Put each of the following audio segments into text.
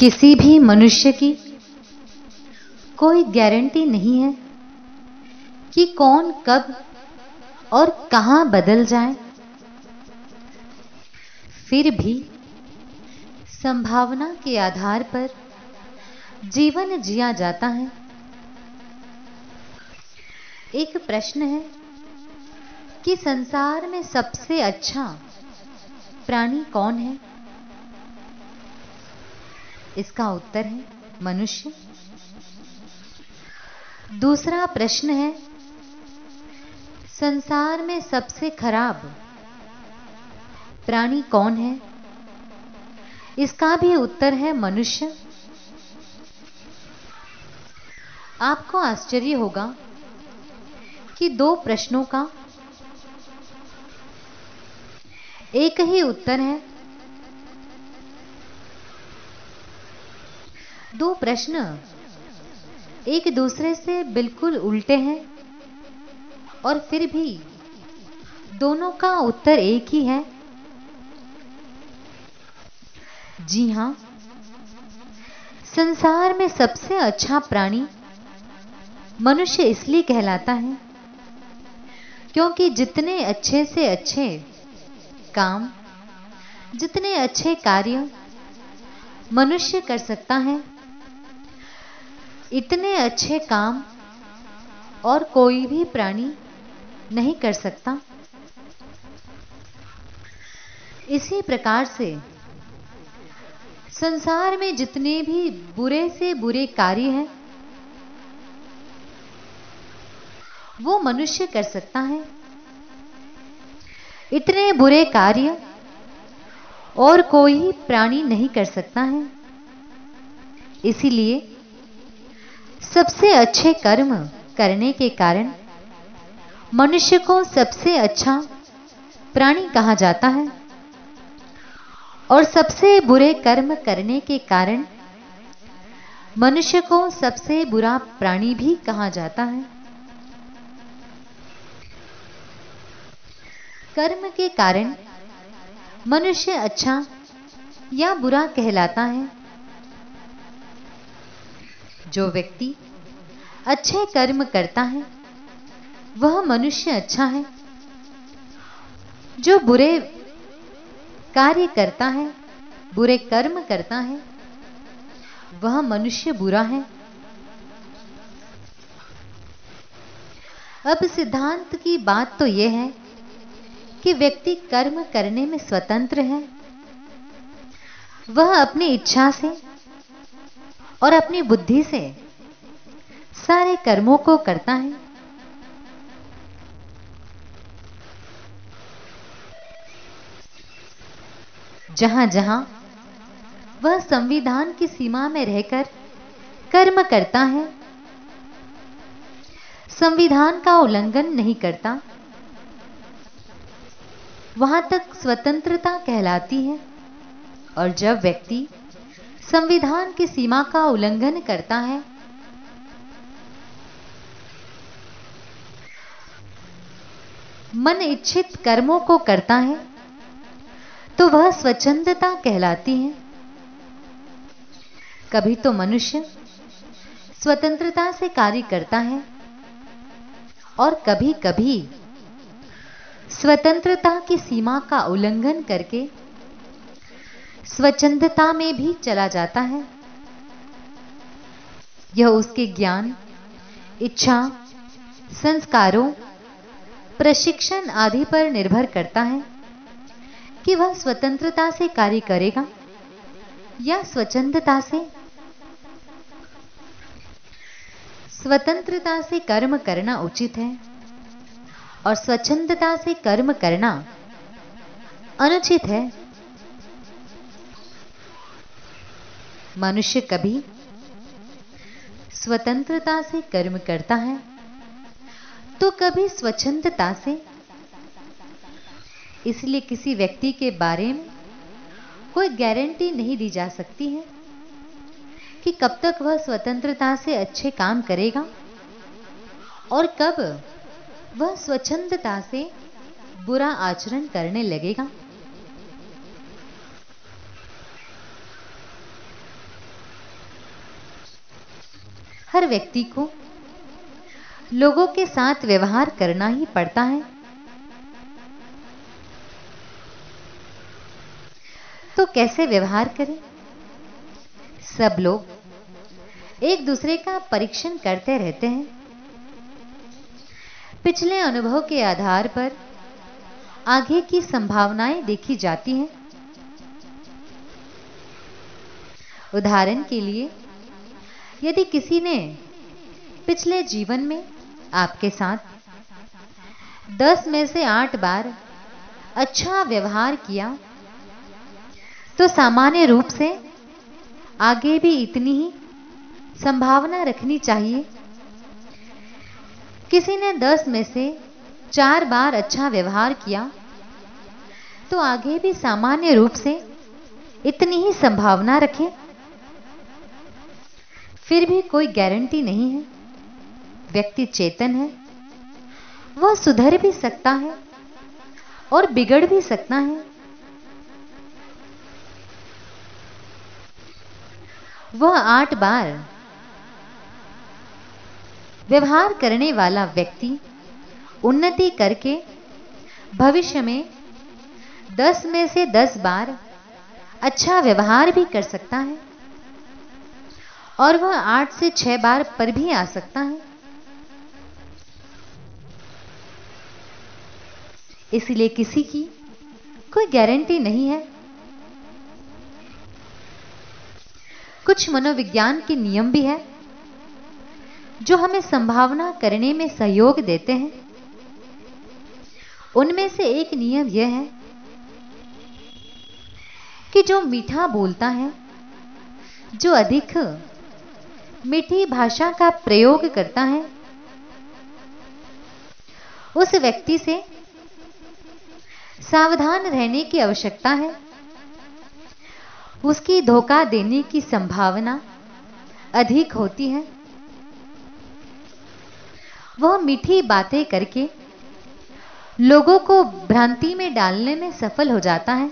किसी भी मनुष्य की कोई गारंटी नहीं है कि कौन कब और कहां बदल जाए। फिर भी संभावना के आधार पर जीवन जिया जाता है। एक प्रश्न है कि संसार में सबसे अच्छा प्राणी कौन है? इसका उत्तर है मनुष्य। दूसरा प्रश्न है, संसार में सबसे खराब प्राणी कौन है? इसका भी उत्तर है मनुष्य। आपको आश्चर्य होगा कि दो प्रश्नों का एक ही उत्तर है। दो प्रश्न एक दूसरे से बिल्कुल उल्टे हैं और फिर भी दोनों का उत्तर एक ही है। जी हां, संसार में सबसे अच्छा प्राणी मनुष्य इसलिए कहलाता है क्योंकि जितने अच्छे से अच्छे काम, जितने अच्छे कार्य मनुष्य कर सकता है, इतने अच्छे काम और कोई भी प्राणी नहीं कर सकता। इसी प्रकार से संसार में जितने भी बुरे से बुरे कार्य हैं, वो मनुष्य कर सकता है। इतने बुरे कार्य और कोई प्राणी नहीं कर सकता है। इसीलिए सबसे अच्छे कर्म करने के कारण मनुष्य को सबसे अच्छा प्राणी कहा जाता है और सबसे बुरे कर्म करने के कारण मनुष्य को सबसे बुरा प्राणी भी कहा जाता है। कर्म के कारण मनुष्य अच्छा या बुरा कहलाता है। जो व्यक्ति अच्छे कर्म करता है वह मनुष्य अच्छा है। जो बुरे कार्य करता है, बुरे कर्म करता है, वह मनुष्य बुरा है। अब सिद्धांत की बात तो यह है कि व्यक्ति कर्म करने में स्वतंत्र है। वह अपनी इच्छा से और अपनी बुद्धि से सारे कर्मों को करता है। जहां जहां वह संविधान की सीमा में रहकर कर्म करता है, संविधान का उल्लंघन नहीं करता, वहां तक स्वतंत्रता कहलाती है। और जब व्यक्ति संविधान की सीमा का उल्लंघन करता है, मन इच्छित कर्मों को करता है, तो वह स्वच्छंदता कहलाती है। कभी तो मनुष्य स्वतंत्रता से कार्य करता है और कभी कभी स्वतंत्रता की सीमा का उल्लंघन करके स्वच्छंदता में भी चला जाता है। यह उसके ज्ञान, इच्छा, संस्कारों, प्रशिक्षण आदि पर निर्भर करता है कि वह स्वतंत्रता से कार्य करेगा या स्वच्छंदता से। स्वतंत्रता से कर्म करना उचित है और स्वच्छंदता से कर्म करना अनुचित है। मनुष्य कभी स्वतंत्रता से कर्म करता है तो कभी स्वच्छंदता से। इसलिए किसी व्यक्ति के बारे में कोई गारंटी नहीं दी जा सकती है कि कब तक वह स्वतंत्रता से अच्छे काम करेगा और कब वह स्वच्छंदता से बुरा आचरण करने लगेगा। हर व्यक्ति को लोगों के साथ व्यवहार करना ही पड़ता है। तो कैसे व्यवहार करें? सब लोग एक दूसरे का परीक्षण करते रहते हैं। पिछले अनुभव के आधार पर आगे की संभावनाएं देखी जाती हैं। उदाहरण के लिए, यदि किसी ने पिछले जीवन में आपके साथ 10 में से 8 बार अच्छा व्यवहार किया, तो सामान्य रूप से आगे भी इतनी ही संभावना रखनी चाहिए। किसी ने 10 में से 4 बार अच्छा व्यवहार किया, तो आगे भी सामान्य रूप से इतनी ही संभावना रखें। फिर भी कोई गारंटी नहीं है। व्यक्ति चेतन है, वह सुधर भी सकता है और बिगड़ भी सकता है। वह 8 बार व्यवहार करने वाला व्यक्ति उन्नति करके भविष्य में 10 में से 10 बार अच्छा व्यवहार भी कर सकता है और वह 8 से 6 बार पर भी आ सकता है। इसलिए किसी की कोई गारंटी नहीं है। कुछ मनोविज्ञान के नियम भी है जो हमें संभावना करने में सहयोग देते हैं। उनमें से एक नियम यह है कि जो मीठा बोलता है, जो अधिक मीठी भाषा का प्रयोग करता है, उस व्यक्ति से सावधान रहने की आवश्यकता है। उसकी धोखा देने की संभावना अधिक होती है। वह मीठी बातें करके लोगों को भ्रांति में डालने में सफल हो जाता है।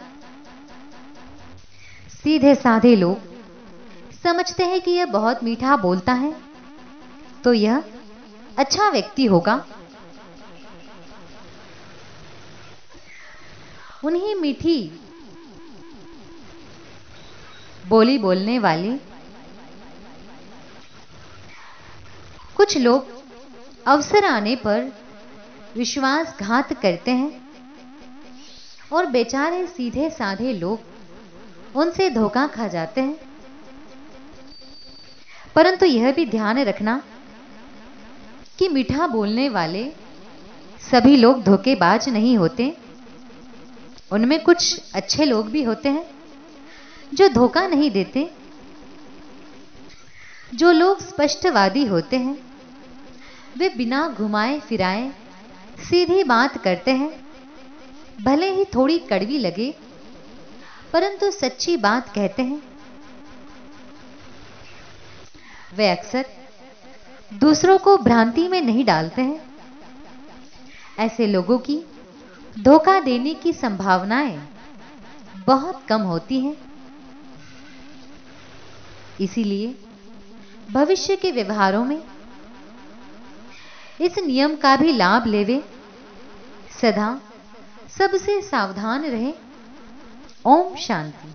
सीधे साधे लोग समझते हैं कि यह बहुत मीठा बोलता है, तो यह अच्छा व्यक्ति होगा। उन्हीं मीठी बोली बोलने वाले कुछ लोग अवसर आने पर विश्वासघात करते हैं और बेचारे सीधे साधे लोग उनसे धोखा खा जाते हैं। परंतु यह भी ध्यान रखना कि मीठा बोलने वाले सभी लोग धोखेबाज नहीं होते। उनमें कुछ अच्छे लोग भी होते हैं जो धोखा नहीं देते। जो लोग स्पष्टवादी होते हैं, वे बिना घुमाए फिराए सीधी बात करते हैं। भले ही थोड़ी कड़वी लगे, परंतु सच्ची बात कहते हैं। वे अक्सर दूसरों को भ्रांति में नहीं डालते हैं। ऐसे लोगों की धोखा देने की संभावनाएं बहुत कम होती हैं। इसीलिए भविष्य के व्यवहारों में इस नियम का भी लाभ लेवे। सदा सबसे सावधान रहे। ओम शांति।